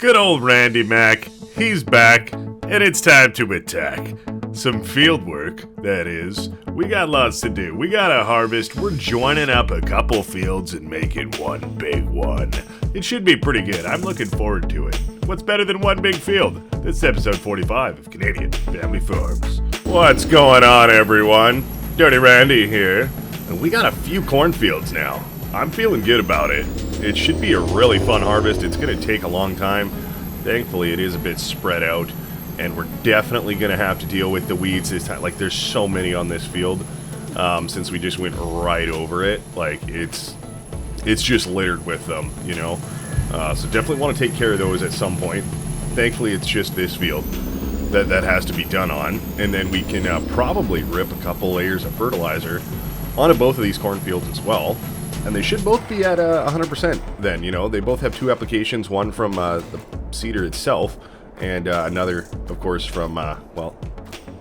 Good old Randy Mac, he's back, and it's time to attack. Some field work, that is. We got lots to do. We gotta harvest. We're joining up a couple fields and making one big one. It should be pretty good. I'm looking forward to it. What's better than one big field? This is episode 45 of Canadian Family Farms. What's going on, everyone? Dirty Randy here. And we got a few cornfields now. I'm feeling good about it. It should be a really fun harvest. It's going to take a long time. Thankfully, it is a bit spread out. And we're definitely going to have to deal with the weeds this time. Like, there's so many on this field. Since we just went right over it. Like, it's just littered with them, you know. So definitely want to take care of those at some point. Thankfully, it's just this field that has to be done on. And then we can probably rip a couple layers of fertilizer onto both of these cornfields as well. And they should both be at 100% then, you know. They both have two applications, one from the seeder itself, and another, of course, from, well,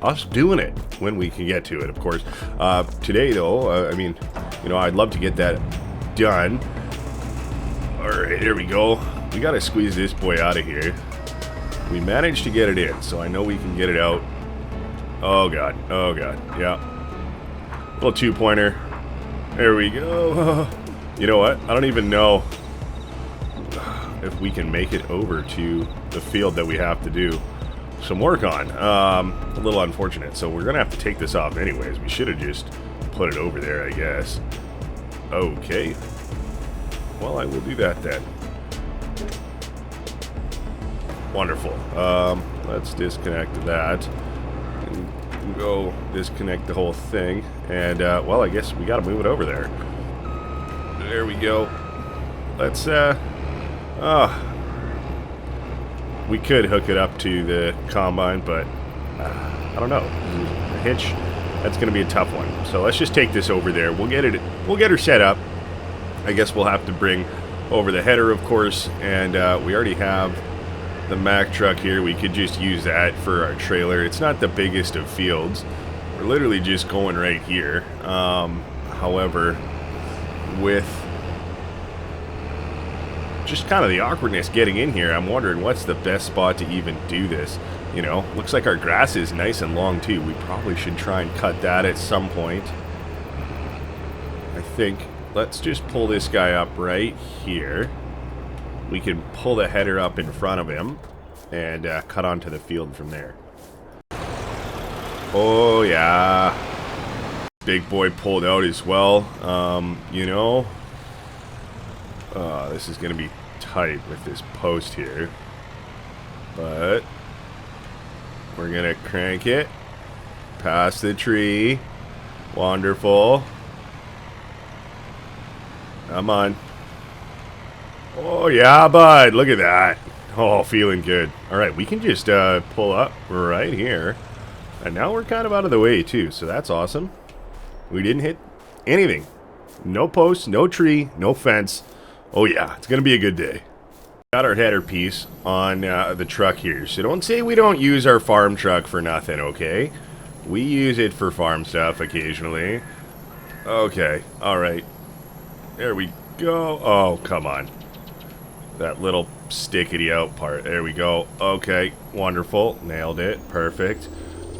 us doing it when we can get to it, of course. Today, though, I mean, you know, I'd love to get that done. Alright, here we go. We gotta squeeze this boy out of here. We managed to get it in, so I know we can get it out. Oh, God. Oh, God. Yeah. Little two-pointer. There we go. You know what? I don't even know if we can make it over to the field that we have to do some work on. A little unfortunate. So we're going to have to take this off anyways. We should have just put it over there, I guess. Okay. Well, I will do that then. Wonderful. Let's disconnect that. And go disconnect the whole thing. And, well, I guess we got to move it over there. There we go. Let's, we could hook it up to the combine, but, I don't know. The hitch, that's going to be a tough one. So let's just take this over there. We'll get her set up. I guess we'll have to bring over the header, of course, and, we already have the Mack truck here. We could just use that for our trailer. It's not the biggest of fields. We're literally just going right here. However, with just kind of the awkwardness getting in here, I'm wondering what's the best spot to even do this. You know, looks like our grass is nice and long too. We probably should try and cut that at some point. I think let's just pull this guy up right here. We can pull the header up in front of him and cut onto the field from there. Oh, yeah. Big boy pulled out as well. You know, this is going to be tight with this post here. But we're going to crank it past the tree. Wonderful. Come on. Oh, yeah, bud. Look at that. Oh, feeling good. All right, we can just pull up right here. And now we're kind of out of the way, too, so that's awesome. We didn't hit anything. No post, no tree, no fence. Oh, yeah, it's going to be a good day. Got our header piece on the truck here, so don't say we don't use our farm truck for nothing, okay? We use it for farm stuff occasionally. Okay, all right. There we go. Oh, come on. That little stickety out part. There we go. Okay, wonderful. Nailed it. Perfect.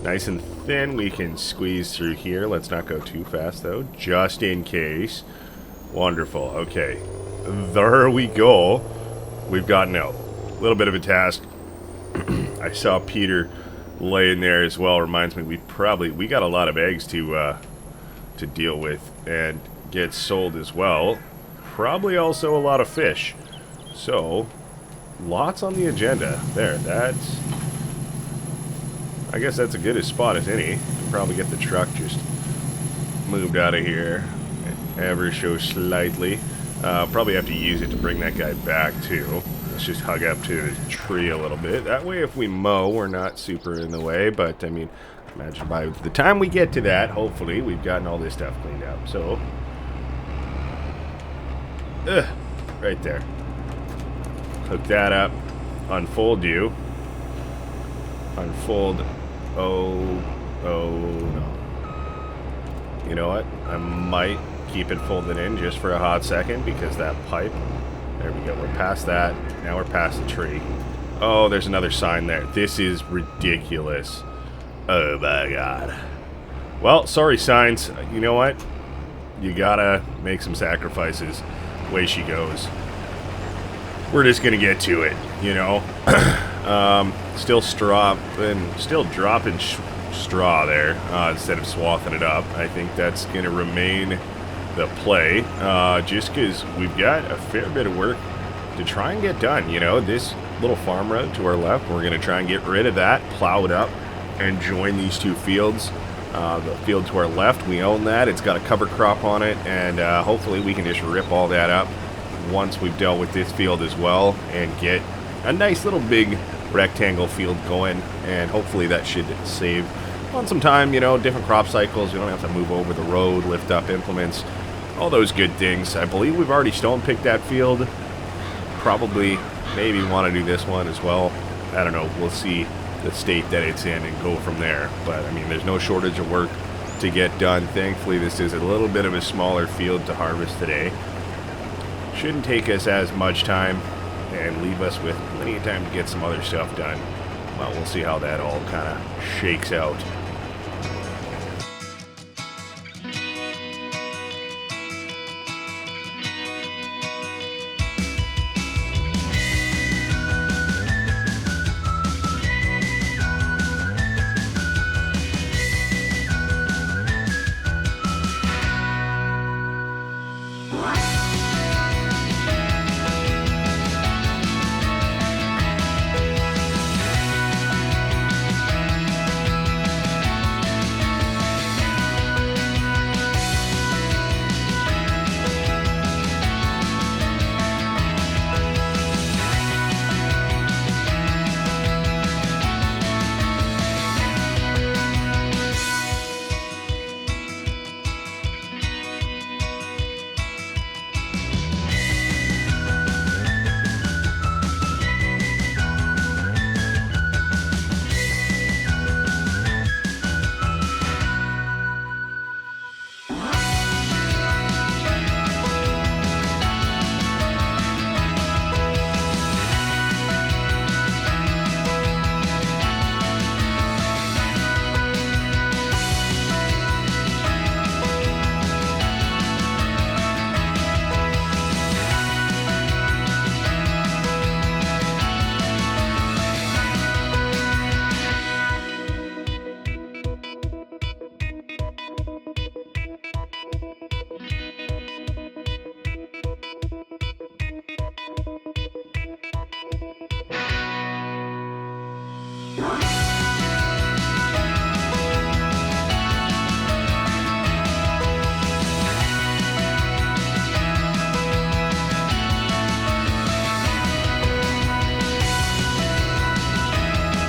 Nice and thin. We can squeeze through here. Let's not go too fast, though, just in case. Wonderful. Okay. There we go. We've gotten out. A little bit of a task. I saw Peter laying there as well. Reminds me, we got a lot of eggs to deal with and get sold as well. Probably also a lot of fish. So, lots on the agenda. There, that's... I guess that's as good a spot as any. Probably get the truck just moved out of here ever so slightly. Probably have to use it to bring that guy back, too. Let's just hug up to the tree a little bit. That way, if we mow, we're not super in the way. But, I mean, imagine by the time we get to that, hopefully, we've gotten all this stuff cleaned up. So, right there. Hook that up. Unfold you. Unfold. Oh, no. You know what? I might keep it folded in just for a hot second because that pipe. There we go. We're past that. Now we're past the tree. Oh, there's another sign there. This is ridiculous. Oh my god. Well, sorry, signs. You know what? You gotta make some sacrifices. Away she goes. We're just gonna get to it, you know? Still dropping straw there instead of swathing it up. I think that's gonna remain the play, just because we've got a fair bit of work to try and get done. You know, this little farm road to our left, we're gonna try and get rid of that, plow it up, and join these two fields. The field to our left, we own that. It's got a cover crop on it, and hopefully we can just rip all that up once we've dealt with this field as well and get a nice little big rectangle field going, and hopefully that should save on some time, you know, different crop cycles. We don't have to move over the road, lift up implements, all those good things. I believe we've already stone picked that field. Probably, maybe want to do this one as well. I don't know. We'll see the state that it's in and go from there. But, I mean, there's no shortage of work to get done. Thankfully, this is a little bit of a smaller field to harvest today. Shouldn't take us as much time and leave us with plenty of time to get some other stuff done. Well, we'll see how that all kind of shakes out.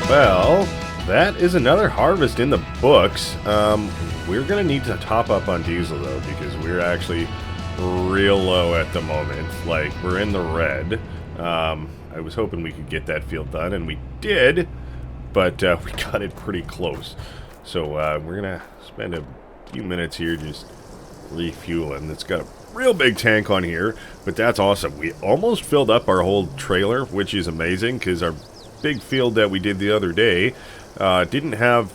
Well, that is another harvest in the books. We're going to need to top up on diesel, though, because we're actually real low at the moment. Like, we're in the red. I was hoping we could get that field done, and we did, but we got it pretty close. So we're going to spend a few minutes here just refueling. It's got a real big tank on here, but that's awesome. We almost filled up our whole trailer, which is amazing, because our big field that we did the other day didn't have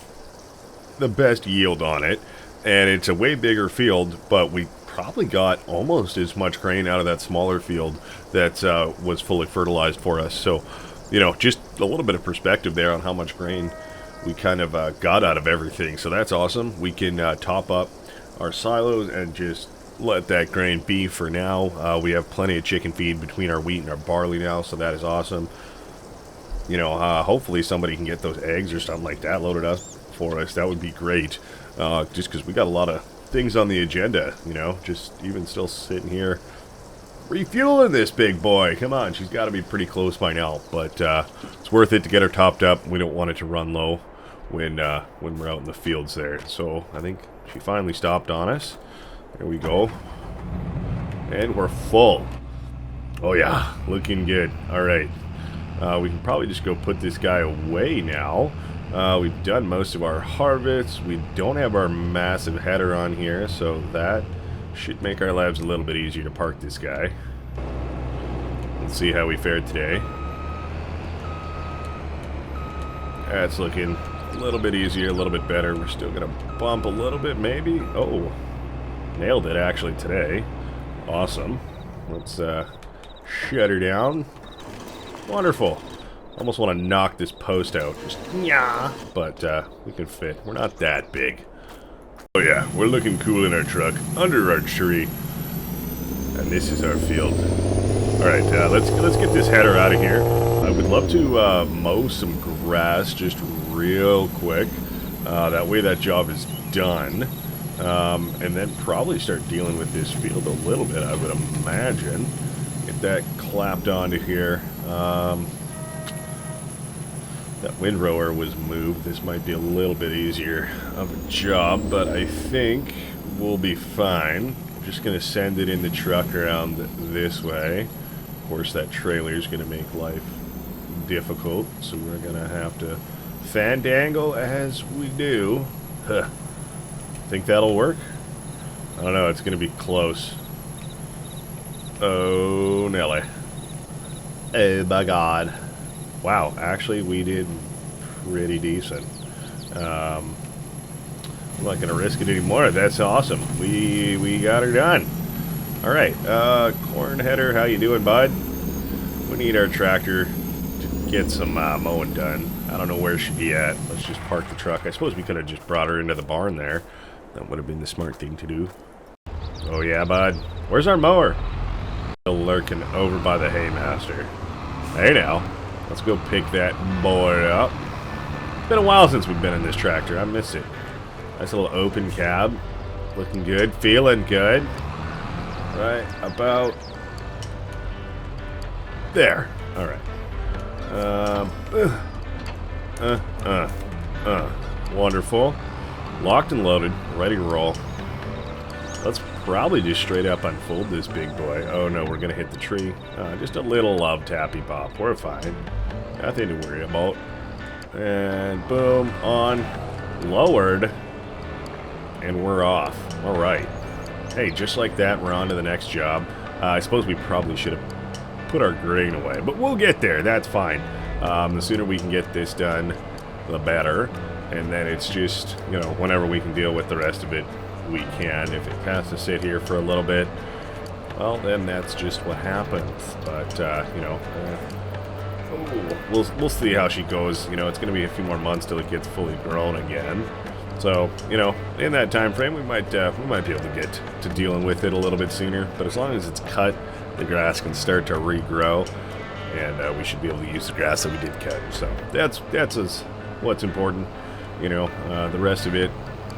the best yield on it, and it's a way bigger field, but we probably got almost as much grain out of that smaller field that was fully fertilized for us. So, you know, just a little bit of perspective there on how much grain we kind of got out of everything. So that's awesome. We can top up our silos and just let that grain be for now. We have plenty of chicken feed between our wheat and our barley now, so that is awesome. You know, hopefully somebody can get those eggs or something like that loaded up for us. That would be great. Just because we got a lot of things on the agenda, you know, just even still sitting here refueling this big boy. Come on, she's got to be pretty close by now, but it's worth it to get her topped up. We don't want it to run low when we're out in the fields there. So I think she finally stopped on us. There we go, and we're full. Oh yeah, looking good. All right, we can probably just go put this guy away now. We've done most of our harvests. We don't have our massive header on here, so that should make our lives a little bit easier to park this guy. Let's see how we fared today. That's looking a little bit easier, a little bit better. We're still gonna bump a little bit, maybe. Oh, nailed it actually today. Awesome. Let's shut her down. Wonderful. Almost want to knock this post out. Just yeah. But we can fit. We're not that big. Oh yeah, we're looking cool in our truck under our tree. And this is our field. Alright, let's get this header out of here. I would love to mow some grass just real quick. That way that job is done. And then probably start dealing with this field a little bit, I would imagine. Get that clapped onto here. That windrower was moved. This might be a little bit easier of a job, but I think we'll be fine. I'm just going to send it in the truck around this way. Of course, that trailer is going to make life difficult, so we're going to have to fandangle as we do. Huh. Think that'll work? I don't know. It's going to be close. Oh, Nelly. Oh, my God. Wow, actually, we did pretty decent. I'm not going to risk it anymore. That's awesome. We got her done. All right, corn header, how you doing, bud? We need our tractor to get some mowing done. I don't know where she'd be at. Let's just park the truck. I suppose we could have just brought her into the barn there. That would have been the smart thing to do. Oh, yeah, bud. Where's our mower? Still lurking over by the haymaster. Hey, now. Let's go pick that boy up. It's been a while since we've been in this tractor. I miss it. Nice little open cab. Looking good. Feeling good. Right about there. Alright. Wonderful. Locked and loaded. Ready to roll. Let's probably just straight up unfold this big boy. Oh no, we're gonna hit the tree. Just a little love tappy pop. We're fine. Nothing to worry about. And boom, on, lowered, and we're off. Alright. Hey, just like that, we're on to the next job. I suppose we probably should have put our grain away, but we'll get there. That's fine. The sooner we can get this done, the better. And then it's just, you know, whenever we can deal with the rest of it, we can. If it has to sit here for a little bit, well, then that's just what happens. But, you know, we'll see how she goes. You know, it's going to be a few more months till it gets fully grown again. So, you know, in that time frame, we might be able to get to dealing with it a little bit sooner. But as long as it's cut, the grass can start to regrow, and we should be able to use the grass that we did cut. So that's what's important. You know, the rest of it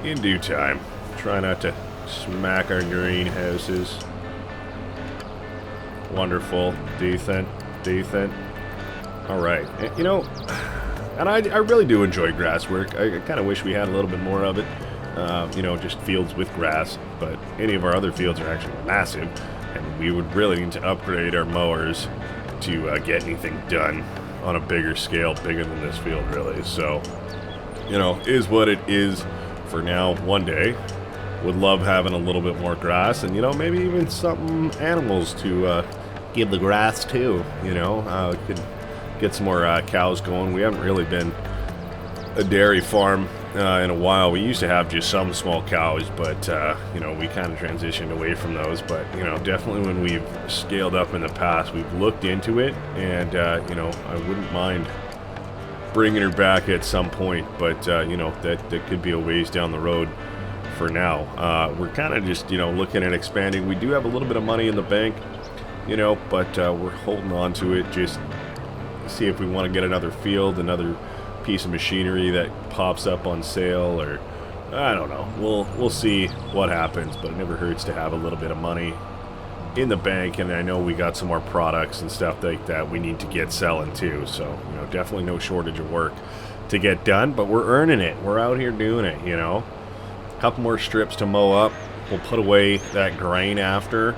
in due time. Try not to smack our greenhouses. Wonderful. Decent. Alright. You know, and I really do enjoy grass work. I kind of wish we had a little bit more of it. You know, just fields with grass. But any of our other fields are actually massive. And we would really need to upgrade our mowers to get anything done on a bigger scale. Bigger than this field, really. So, you know, is what it is for now. One day. Would love having a little bit more grass, and you know, maybe even some animals to give the grass to. You know, could get some more cows going. We haven't really been a dairy farm in a while. We used to have just some small cows, but you know, we kind of transitioned away from those. But you know, definitely when we've scaled up in the past, we've looked into it, and you know, I wouldn't mind bringing her back at some point. But you know, that could be a ways down the road. For now, we're kind of just, you know, looking at expanding. We do have a little bit of money in the bank, you know, but we're holding on to it. Just see if we want to get another field, another piece of machinery that pops up on sale, or I don't know. We'll see what happens, but it never hurts to have a little bit of money in the bank. And I know we got some more products and stuff like that we need to get selling too. So, you know, definitely no shortage of work to get done, but we're earning it. We're out here doing it, you know. Couple more strips to mow up. We'll put away that grain after,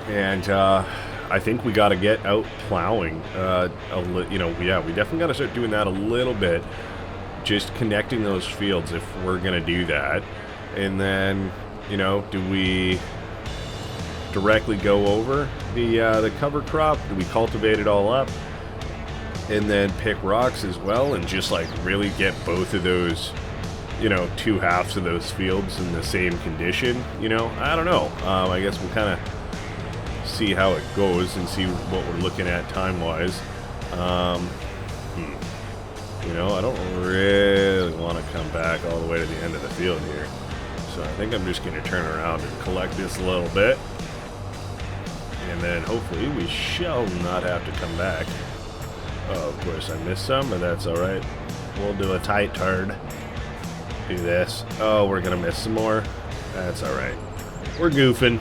and I think we got to get out plowing. You know, yeah, we definitely got to start doing that a little bit. Just connecting those fields if we're gonna do that, and then you know, do we directly go over the cover crop? Do we cultivate it all up? and then pick rocks as well, and just like really get both of those, you know, two halves of those fields in the same condition. You know, I don't know. I guess we'll kind of see how it goes and see what we're looking at time-wise. You know, I don't really want to come back all the way to the end of the field here. So I think I'm just going to turn around and collect this a little bit. And then hopefully we shall not have to come back. Oh, of course I missed some, but that's alright. We'll do a tight turn. Do this. Oh, we're going to miss some more. That's alright. We're goofing,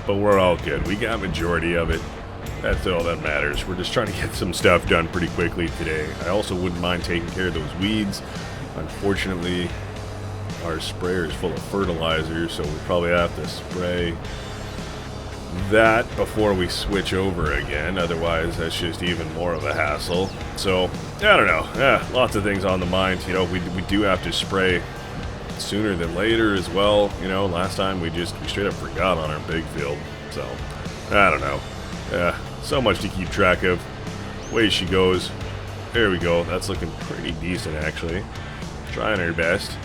but we're all good. We got majority of it. That's all that matters. We're just trying to get some stuff done pretty quickly today. I also wouldn't mind taking care of those weeds. Unfortunately, our sprayer is full of fertilizer, so we probably have to spray that before we switch over again. Otherwise, that's just even more of a hassle. So, I don't know. Yeah, lots of things on the mind. You know, we do have to spray sooner than later as well. You know, last time we straight up forgot on our big field. So, I don't know. Yeah, so much to keep track of. Way she goes. There we go. That's looking pretty decent, actually. Trying her best.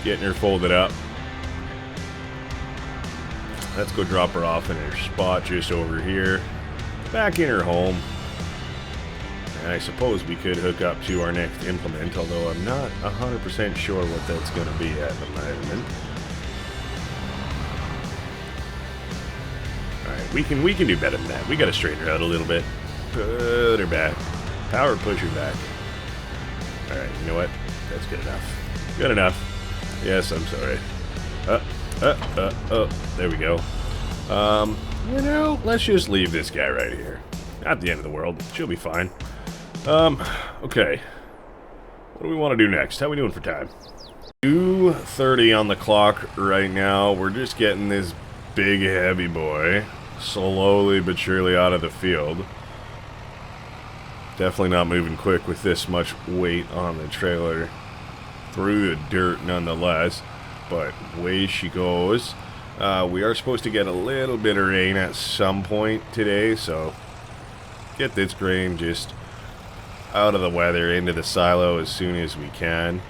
Getting her folded up. Let's go drop her off in her spot just over here. Back in her home. And I suppose we could hook up to our next implement, although I'm not 100% sure what that's going to be at the moment. Alright, we can do better than that. We got to straighten her out a little bit. Put her back. Power push her back. Alright, you know what? That's good enough. Good enough. Yes, I'm sorry. There we go. You know, let's just leave this guy right here. Not the end of the world. She'll be fine. Okay. What do we want to do next? How are we doing for time? 2:30 on the clock right now. We're just getting this big heavy boy slowly but surely out of the field. Definitely not moving quick with this much weight on the trailer through the dirt nonetheless. But away she goes. We are supposed to get a little bit of rain at some point today, so get this grain just out of the weather into the silo as soon as we can.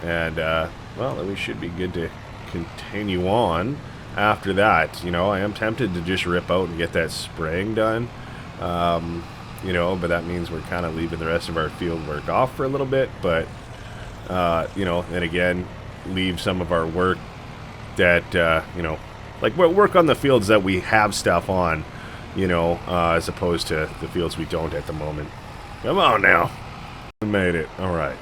And, well, then we should be good to continue on after that. You know, I am tempted to just rip out and get that spraying done. You know, but that means we're kind of leaving the rest of our field work off for a little bit. But, you know, then again, leave some of our work that, you know, like work on the fields that we have stuff on, you know, as opposed to the fields we don't at the moment. Come on now. We made it. Alright.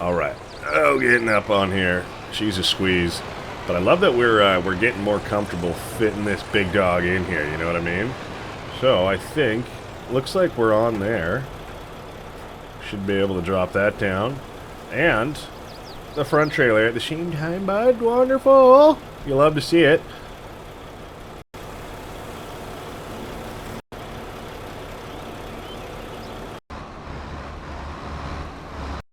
Alright. Oh, getting up on here. She's a squeeze. But I love that we're getting more comfortable fitting this big dog in here, you know what I mean? So, I think, looks like we're on there. Should be able to drop that down. And the front trailer at the same time, bud. Wonderful. You love to see it.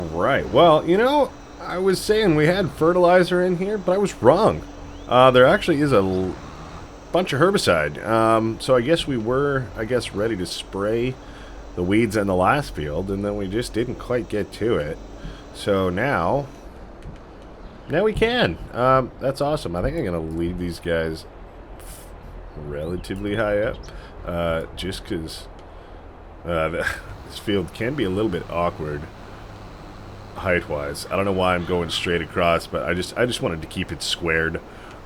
Right. Well, you know, I was saying we had fertilizer in here, but I was wrong. There actually is a bunch of herbicide. So I guess we were, ready to spray the weeds in the last field, and then we just didn't quite get to it. So now we can. That's awesome. I think I'm going to leave these guys relatively high up, just because this field can be a little bit awkward height-wise. I don't know why I'm going straight across, but I just wanted to keep it squared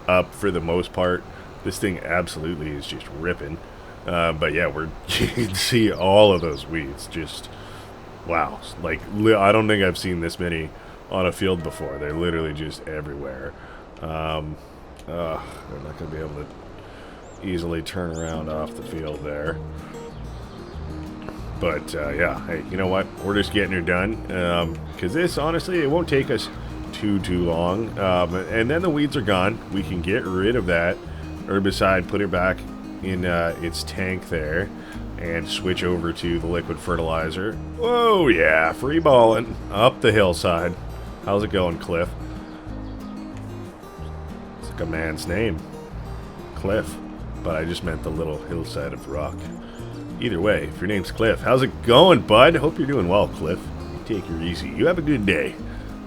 up for the most part. This thing absolutely is just ripping. But yeah, you can see all of those weeds. Just, wow. Like, I don't think I've seen this many on a field before. They're literally just everywhere. They're not going to be able to easily turn around off the field there. But, yeah, hey, you know what? We're just getting her done. Because this, honestly, it won't take us too long. And then the weeds are gone. We can get rid of that herbicide, put it back in its tank there, and switch over to the liquid fertilizer. Oh, yeah, free balling up the hillside. How's it going, Cliff? It's like a man's name. Cliff. But I just meant the little hillside of rock. Either way, if your name's Cliff, how's it going, bud? Hope you're doing well, Cliff. Take her easy. You have a good day.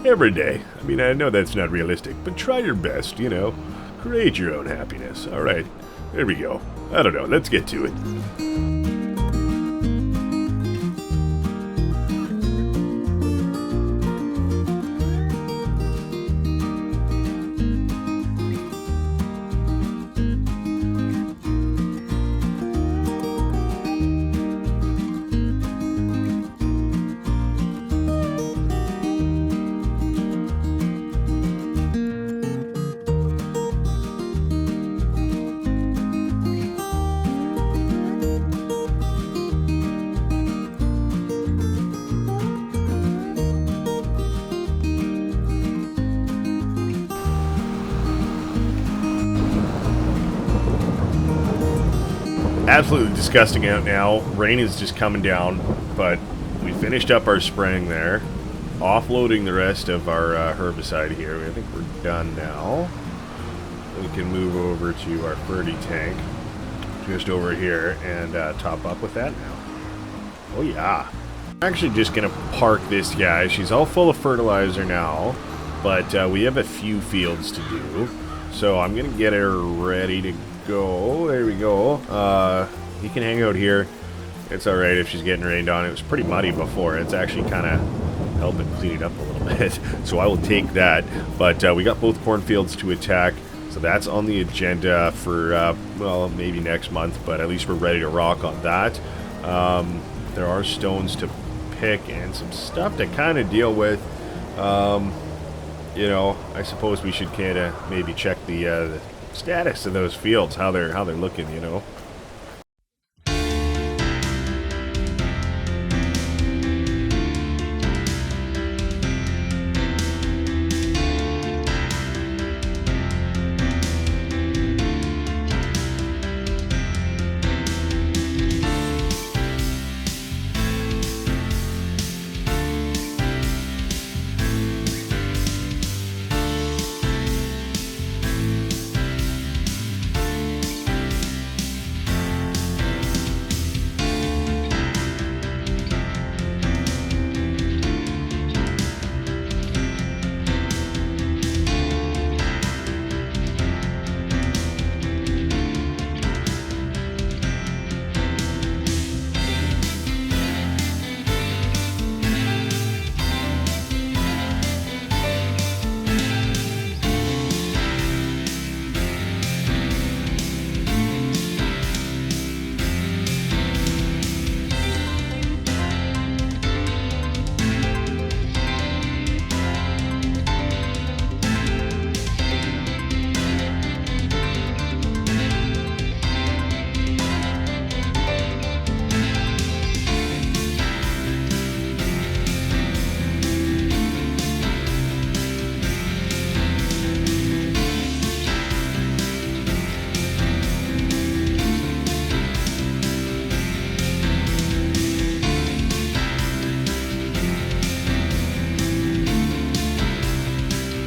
Every day. I mean, I know that's not realistic, but try your best, you know. Create your own happiness. Alright, there we go. I don't know, let's get to it. Absolutely disgusting out now. Rain is just coming down, but we finished up our spraying there, offloading the rest of our herbicide here. I think we're done now. We can move over to our ferty tank just over here and top up with that now. Oh yeah. I'm actually just gonna park this guy. She's all full of fertilizer now, but we have a few fields to do, so I'm gonna get her ready to go. There we go. He can hang out here. It's alright if she's getting rained on. It was pretty muddy before. It's actually kind of helping clean it up a little bit. So I will take that. But we got both cornfields to attack. So that's on the agenda for, well, maybe next month. But at least we're ready to rock on that. There are stones to pick and some stuff to kind of deal with. You know, I suppose we should kind of maybe check the status of those fields, how they're looking, you know.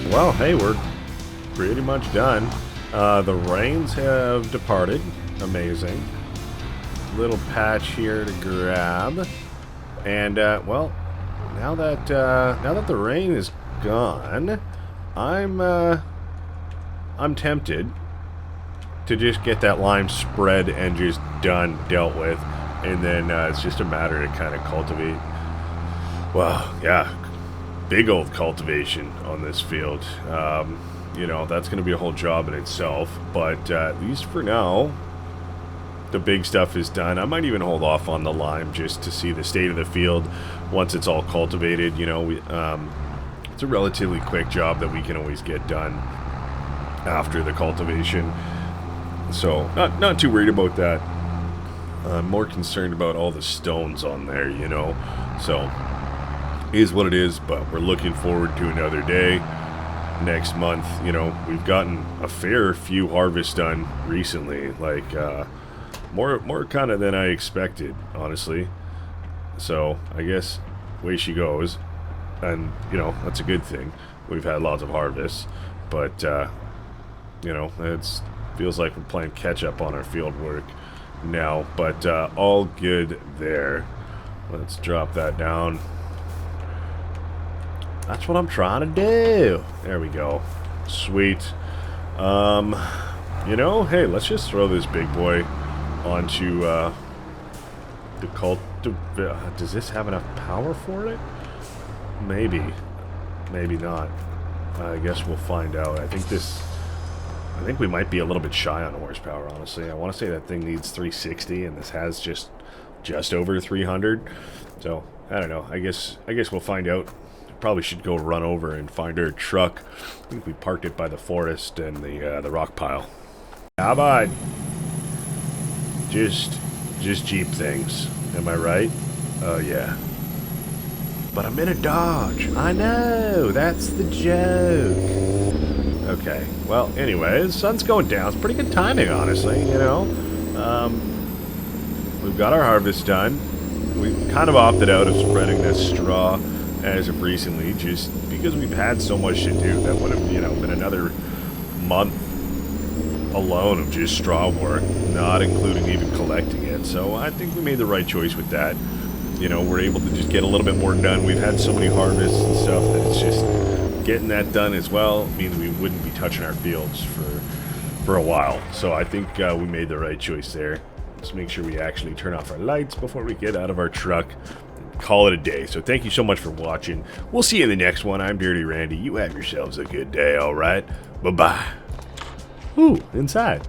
Well, hey, we're pretty much done. The rains have departed. Amazing. Little patch here to grab. And, well, now that the rain is gone, I'm tempted to just get that lime spread and just dealt with. And then it's just a matter to kind of cultivate. Well, yeah. Big old cultivation on this field. You know, that's going to be a whole job in itself, but at least for now, the big stuff is done. I might even hold off on the lime just to see the state of the field once it's all cultivated. You know, it's a relatively quick job that we can always get done after the cultivation, so not too worried about that. I'm more concerned about all the stones on there, you know, so is what it is, but we're looking forward to another day next month. You know, we've gotten a fair few harvests done recently, like more kind of than I expected, honestly. So I guess way she goes, and you know, that's a good thing. We've had lots of harvests, but you know, it feels like we're playing catch up on our field work. now, but all good there. Let's drop that down. That's what I'm trying to do. There we go. Sweet. You know, hey, let's just throw this big boy onto the cult. Does this have enough power for it? Maybe. Maybe not. I guess we'll find out. I think we might be a little bit shy on horsepower, honestly. I want to say that thing needs 360, and this has just over 300. So, I don't know. I guess we'll find out. Probably should go run over and find our truck. I think we parked it by the forest and the rock pile. How about just Jeep things? Am I right? Oh yeah. But I'm in a Dodge. I know. That's the joke. Okay. Well, anyway, the sun's going down. It's pretty good timing, honestly. You know, we've got our harvest done. We kind of opted out of spreading this straw as of recently, just because we've had so much to do. That would have, you know, been another month alone of just straw work, not including even collecting it. So I think we made the right choice with that. You know, we're able to just get a little bit more done. We've had so many harvests and stuff that it's just getting that done as well means we wouldn't be touching our fields for a while. So I think we made the right choice there. Let's make sure we actually turn off our lights before we get out of our truck. Call it a day. So thank you so much for watching. We'll see you in the next one. I'm Dirty Randy. You have yourselves a good day, all right? Bye-bye. Ooh, inside.